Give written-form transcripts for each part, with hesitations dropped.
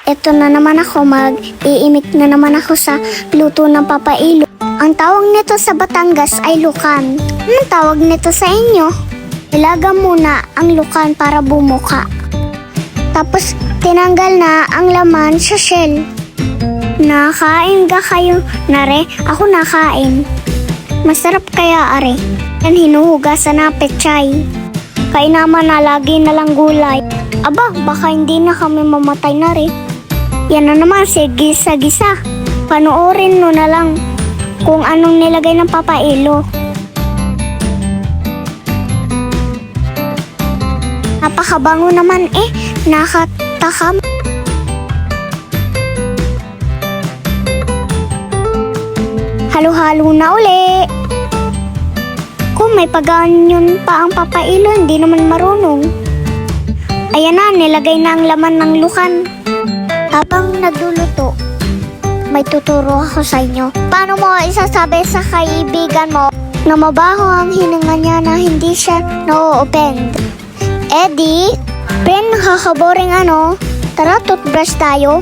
Eto na naman ako, mag-iimik na naman ako sa luto ng papailo. Ang tawag nito sa Batangas ay lukan. Anong tawag nito sa inyo? Ilaga muna ang lukan para bumuka. Tapos tinanggal na ang laman sa shell. Nakain ka kayo, nare? Ako nakain. Masarap kaya, are. Yan hinuhugasan na pechay. Kain naman na lagi na lang gulay. Aba, baka hindi na kami mamatay na rin. Yan na naman, sige sa gisa. Panoorin mo na lang kung anong nilagay ng papailo. Napakabango naman nakatakam. Halo-halo na uli. Kung may pagganyan pa ang papailo, hindi naman marunong. Ayan na, nilagay na ang laman ng lukan. Habang nagluluto, may tuturo ako sa inyo. Paano mo isasabi sa kaibigan mo na mabaho ang hininga niya na hindi siya na-offend? Eddie, friend, nakakaboring ano? Tara, toothbrush tayo.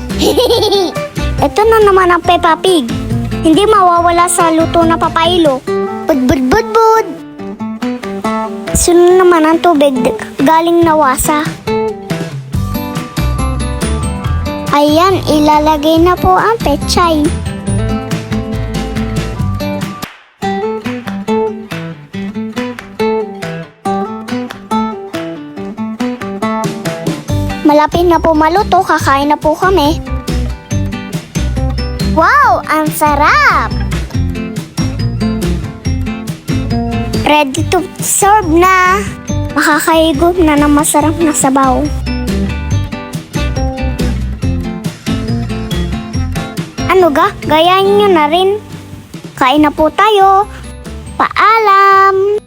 Ito na naman ang Peppa Pig. Hindi mawawala sa luto na papailo. Bud-bud-bud-bud. Sunod naman ang tubig galing nawasa. Ayan, ilalagay na po ang pechay. Malapit na po maluto, kakain na po kami. Wow, ang sarap! Ready to serve na. Makakaigop na ng masarap na sabaw. Ano ga? Gayahin nyo na rin. Kain na po tayo. Paalam!